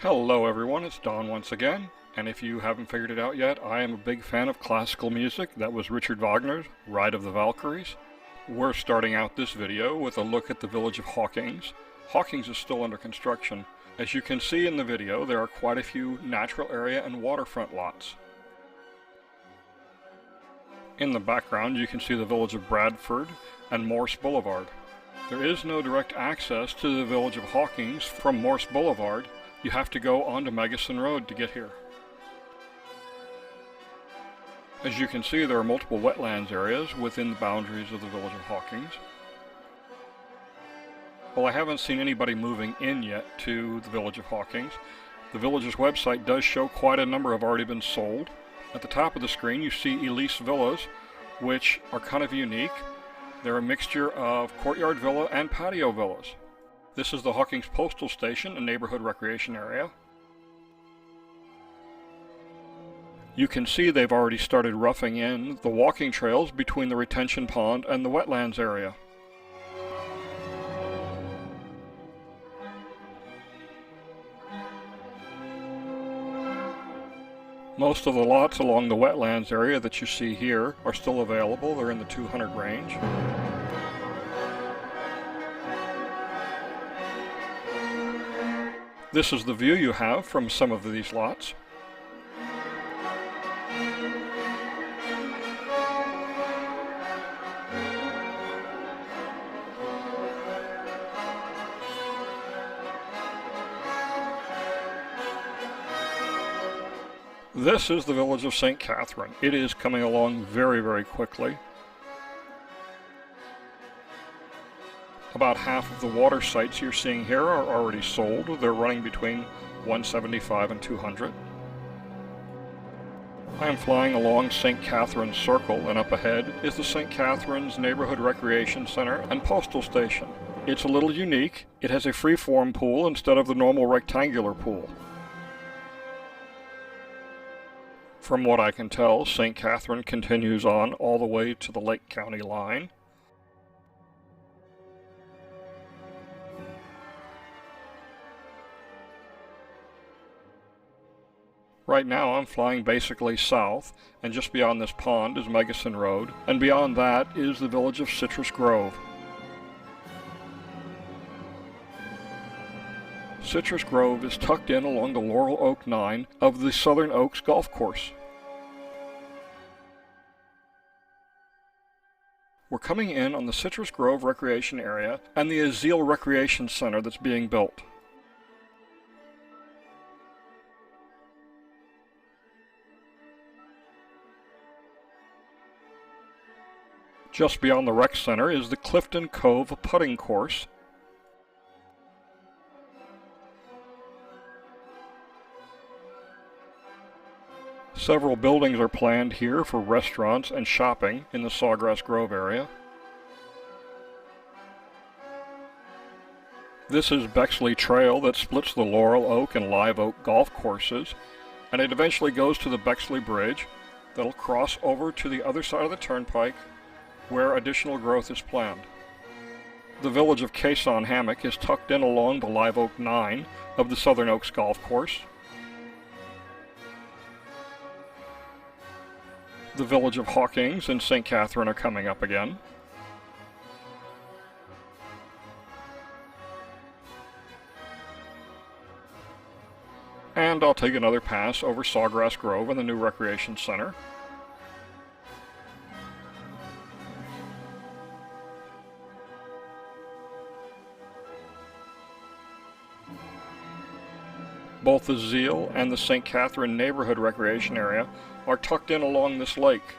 Hello everyone, it's Don once again, and if you haven't figured it out yet, I am a big fan of classical music. That was Richard Wagner's Ride of the Valkyries. We're starting out this video with a look at the village of Hawkins. Hawkins is still under construction. As you can see in the video, there are quite a few natural area and waterfront lots. In the background you can see the village of Bradford and Morse Boulevard. There is no direct access to the village of Hawkins from Morse Boulevard. You have to go onto Megason Road to get here. As you can see, there are multiple wetlands areas within the boundaries of the village of Hawkins. Well, I haven't seen anybody moving in yet to the village of Hawkins. The village's website does show quite a number have already been sold. At the top of the screen you see Elise Villas, which are kind of unique. They're a mixture of courtyard villa and patio villas. This is the Hawkins Postal Station, a neighborhood recreation area. You can see they've already started roughing in the walking trails between the retention pond and the wetlands area. Most of the lots along the wetlands area that you see here are still available. They're in the 200 range. This is the view you have from some of these lots. This is the village of St. Catherine. It is coming along very, very quickly. About half of the water sites you're seeing here are already sold. They're running between $175 and $200. I am flying along St. Catherine's Circle, and up ahead is the St. Catherine's Neighborhood Recreation Center and Postal Station. It's a little unique. It has a free-form pool instead of the normal rectangular pool. From what I can tell, St. Catherine continues on all the way to the Lake County line. Right now I'm flying basically south, and just beyond this pond is Megason Road, and beyond that is the village of Citrus Grove. Citrus Grove is tucked in along the Laurel Oak 9 of the Southern Oaks Golf Course. We're coming in on the Citrus Grove Recreation Area and the Azeel Recreation Center that's being built. Just beyond the rec center is the Clifton Cove putting course. Several buildings are planned here for restaurants and shopping in the Sawgrass Grove area. This is Bexley Trail that splits the Laurel Oak and Live Oak golf courses, and it eventually goes to the Bexley Bridge that'll cross over to the other side of the turnpike where additional growth is planned. The village of Caisson Hammock is tucked in along the Live Oak 9 of the Southern Oaks Golf Course. The village of Hawkins and St. Catherine are coming up again. And I'll take another pass over Sawgrass Grove and the new Recreation Center. Both the Azeel and the St. Catherine Neighborhood Recreation Area are tucked in along this lake.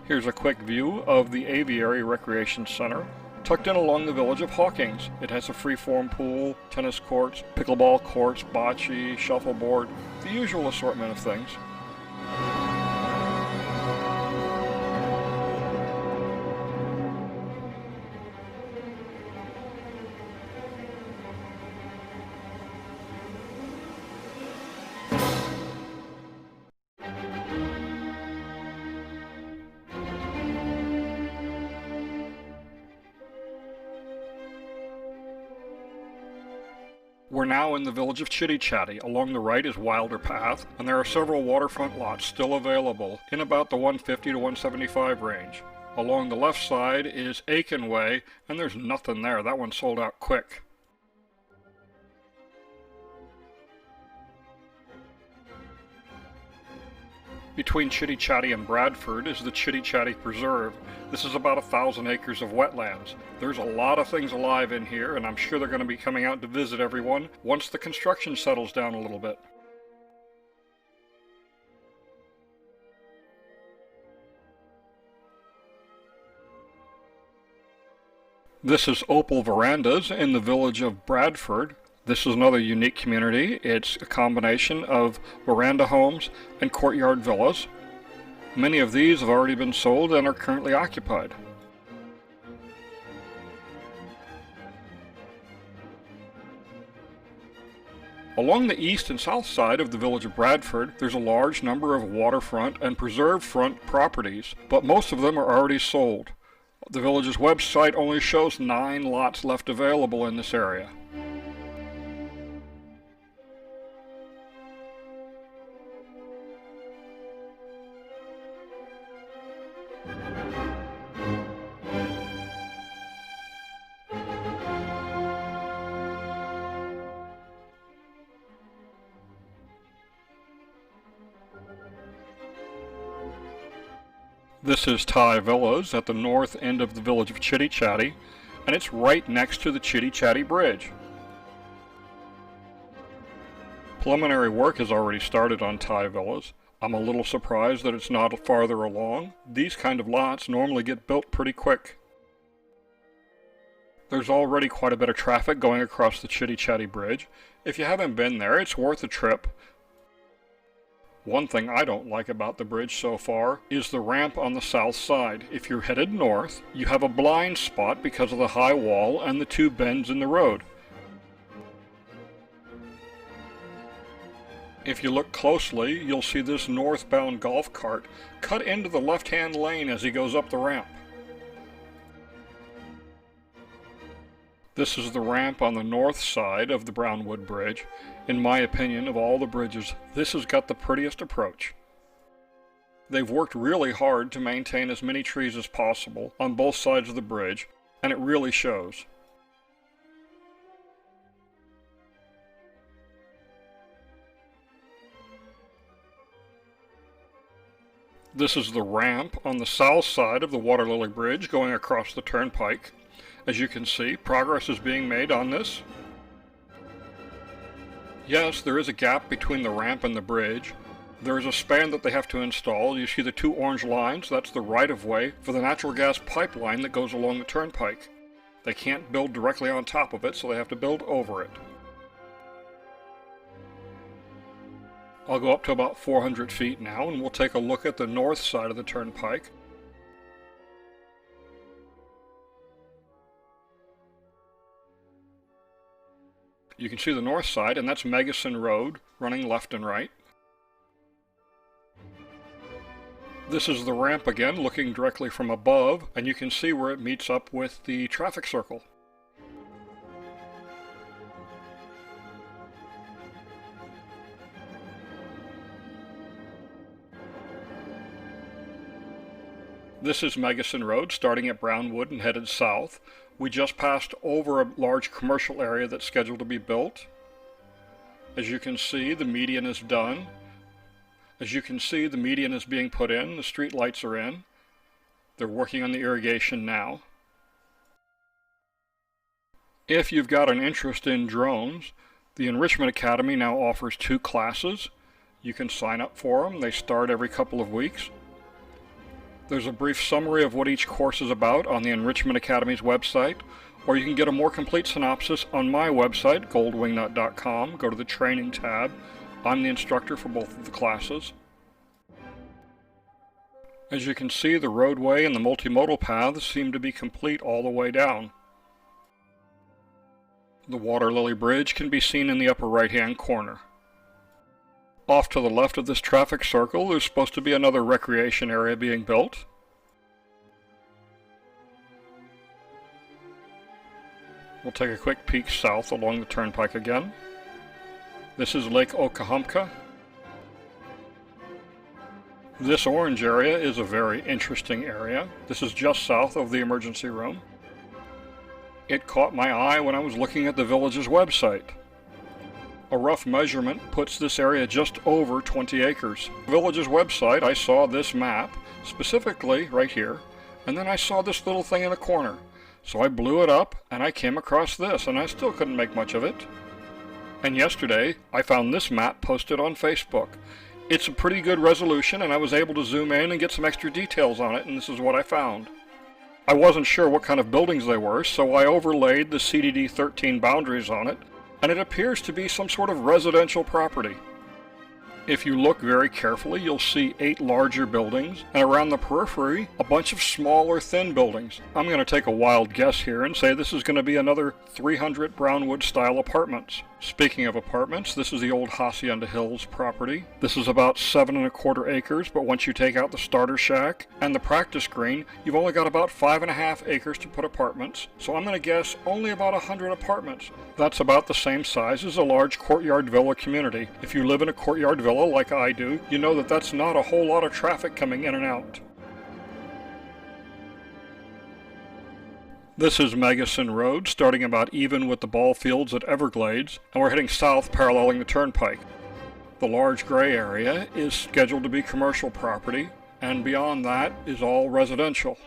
Here's a quick view of the Aviary Recreation Center, tucked in along the village of Hawkins. It has a free-form pool, tennis courts, pickleball courts, bocce, shuffleboard, the usual assortment of things. We're now in the village of Chitty Chatty. Along the right is Wilder Path, and there are several waterfront lots still available in about the 150 to 175 range. Along the left side is Aiken Way, and there's nothing there. That one sold out quick. Between Chitty Chatty and Bradford is the Chitty Chatty Preserve. This is about 1,000 acres of wetlands. There's a lot of things alive in here, and I'm sure they're going to be coming out to visit everyone once the construction settles down a little bit. This is Opal Verandas in the village of Bradford. This is another unique community. It's a combination of veranda homes and courtyard villas. Many of these have already been sold and are currently occupied. Along the east and south side of the village of Bradford, there's a large number of waterfront and preserve front properties, but most of them are already sold. The village's website only shows 9 lots left available in this area. This is Thai Villas at the north end of the village of Chitty Chatty, and it's right next to the Chitty Chatty Bridge. Preliminary work has already started on Thai Villas. I'm a little surprised that it's not farther along. These kind of lots normally get built pretty quick. There's already quite a bit of traffic going across the Chitty Chatty Bridge. If you haven't been there, it's worth a trip. One thing I don't like about the bridge so far is the ramp on the south side. If you're headed north, you have a blind spot because of the high wall and the 2 bends in the road. If you look closely, you'll see this northbound golf cart cut into the left-hand lane as he goes up the ramp. This is the ramp on the north side of the Brownwood Bridge. In my opinion, of all the bridges, this has got the prettiest approach. They've worked really hard to maintain as many trees as possible on both sides of the bridge, and it really shows. This is the ramp on the south side of the Water Lily Bridge going across the turnpike. As you can see, progress is being made on this. Yes, there is a gap between the ramp and the bridge. There is a span that they have to install. You see the 2 orange lines, that's the right-of-way for the natural gas pipeline that goes along the turnpike. They can't build directly on top of it, so they have to build over it. I'll go up to about 400 feet now, and we'll take a look at the north side of the turnpike. You can see the north side, and that's Megason Road, running left and right. This is the ramp again, looking directly from above, and you can see where it meets up with the traffic circle. This is Megason Road, starting at Brownwood and headed south. We just passed over a large commercial area that's scheduled to be built. As you can see, the median is done. As you can see, the median is being put in, the street lights are in. They're working on the irrigation now. If you've got an interest in drones, the Enrichment Academy now offers 2 classes. You can sign up for them. They start every couple of weeks. There's a brief summary of what each course is about on the Enrichment Academy's website, or you can get a more complete synopsis on my website, goldwingnut.com. Go to the Training tab. I'm the instructor for both of the classes. As you can see, the roadway and the multimodal paths seem to be complete all the way down. The Water Lily Bridge can be seen in the upper right-hand corner. Off to the left of this traffic circle, there's supposed to be another recreation area being built. We'll take a quick peek south along the turnpike again. This is Lake Okahumpka. This orange area is a very interesting area. This is just south of the emergency room. It caught my eye when I was looking at the village's website. A rough measurement puts this area just over 20 acres. The village's website, I saw this map, specifically right here, and then I saw this little thing in a corner. So I blew it up and I came across this, and I still couldn't make much of it. And yesterday, I found this map posted on Facebook. It's a pretty good resolution, and I was able to zoom in and get some extra details on it, and this is what I found. I wasn't sure what kind of buildings they were, so I overlaid the CDD 13 boundaries on it, and it appears to be some sort of residential property. If you look very carefully, you'll see 8 larger buildings, and around the periphery, a bunch of smaller, thin buildings. I'm going to take a wild guess here and say this is going to be another 300 Brownwood-style apartments. Speaking of apartments, this is the old Hacienda Hills property. This is about 7¼ acres, but once you take out the starter shack and the practice green, you've only got about 5½ acres to put apartments. So I'm going to guess only about 100 apartments. That's about the same size as a large courtyard villa community. If you live in a courtyard villa like I do, you know that that's not a whole lot of traffic coming in and out. This is Megason Road, starting about even with the ball fields at Everglades, and we're heading south paralleling the turnpike. The large gray area is scheduled to be commercial property, and beyond that is all residential.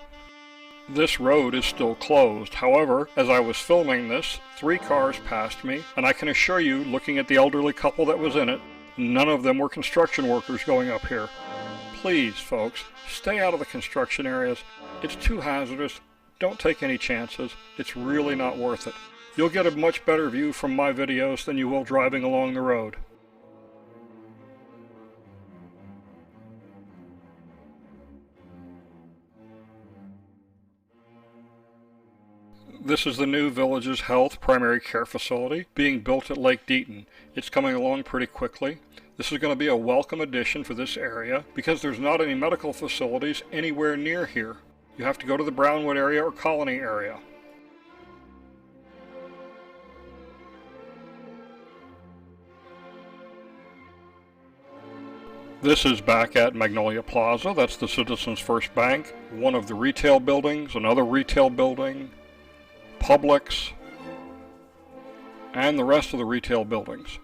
This road is still closed. However, as I was filming this, 3 cars passed me, and I can assure you, looking at the elderly couple that was in it, none of them were construction workers going up here. Please, folks, stay out of the construction areas. It's too hazardous. Don't take any chances. It's really not worth it. You'll get a much better view from my videos than you will driving along the road. This is the new village's health primary care facility being built at Lake Deaton. It's coming along pretty quickly. This is going to be a welcome addition for this area because there's not any medical facilities anywhere near here. You have to go to the Brownwood area or Colony area. This is back at Magnolia Plaza. That's the Citizens First Bank. One of the retail buildings, another retail building, Publix, and the rest of the retail buildings.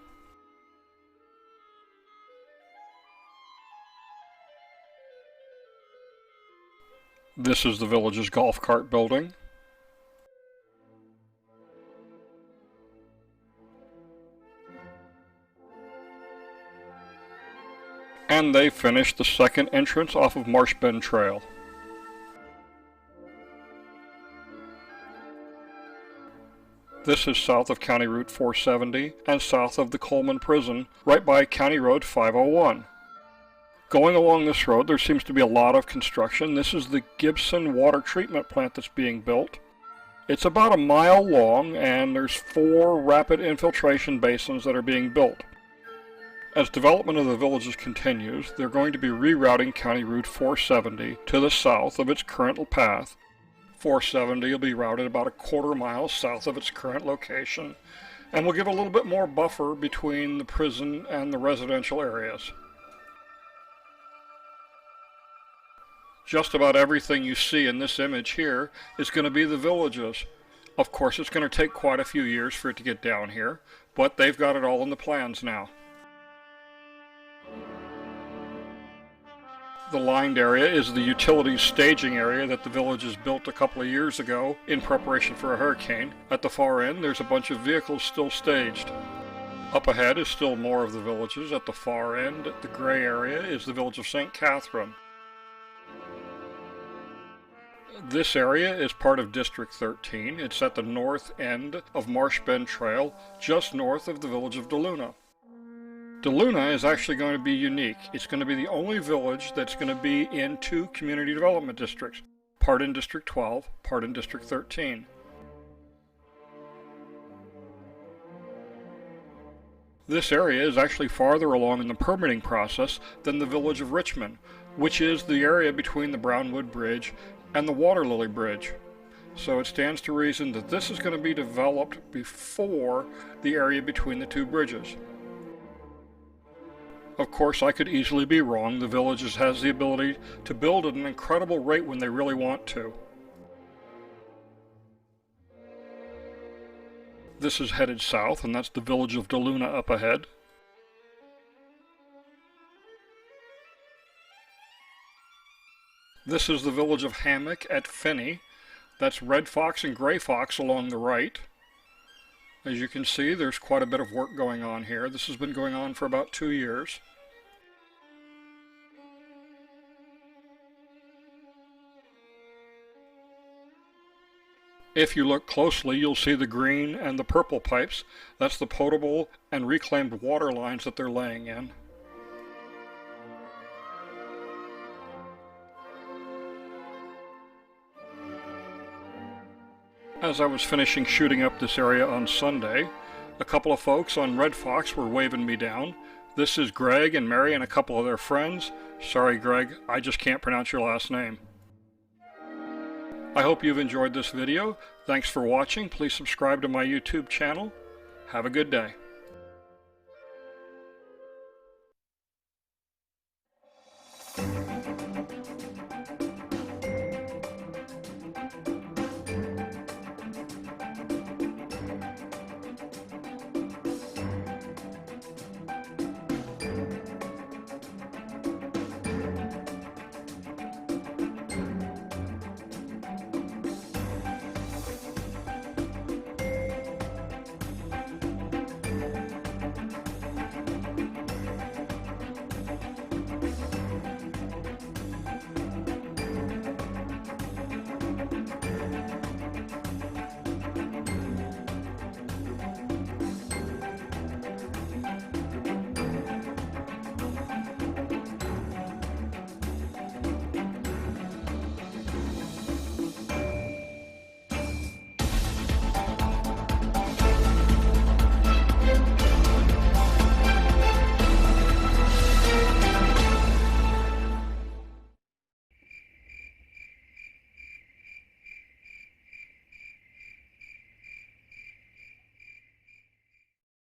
This is the village's golf cart building. And they finished the second entrance off of Marsh Bend Trail. This is south of County Route 470 and south of the Coleman Prison, right by County Road 501. Going along this road, there seems to be a lot of construction. This is the Gibson water treatment plant that's being built. It's about a mile long, and there's 4 rapid infiltration basins that are being built. As development of the villages continues, they're going to be rerouting County Route 470 to the south of its current path. 470 will be routed about a 1/4 mile south of its current location, and will give a little bit more buffer between the prison and the residential areas. Just about everything you see in this image here is going to be the villages. Of course, it's going to take quite a few years for it to get down here, but they've got it all in the plans now. The lined area is the utilities staging area that the villages built a couple of years ago in preparation for a hurricane. At the far end, there's a bunch of vehicles still staged. Up ahead is still more of the villages. At the far end, the gray area, is the village of St. Catherine. This area is part of District 13. It's at the north end of Marsh Bend Trail, just north of the village of DeLuna. DeLuna is actually going to be unique. It's going to be the only village that's going to be in 2 community development districts, part in District 12, part in District 13. This area is actually farther along in the permitting process than the village of Richmond, which is the area between the Brownwood Bridge and the Water Lily Bridge. So it stands to reason that this is going to be developed before the area between the 2 bridges. Of course, I could easily be wrong. The village has the ability to build at an incredible rate when they really want to. This is headed south, and that's the village of DeLuna up ahead. This is the village of Hammock at Finney. That's Red Fox and Gray Fox along the right. As you can see, there's quite a bit of work going on here. This has been going on for about 2 years. If you look closely, you'll see the green and the purple pipes. That's the potable and reclaimed water lines that they're laying in. As I was finishing shooting up this area on Sunday, a couple of folks on Red Fox were waving me down. This is Greg and Mary and a couple of their friends. Sorry, Greg, I just can't pronounce your last name. I hope you've enjoyed this video. Thanks for watching. Please subscribe to my YouTube channel. Have a good day.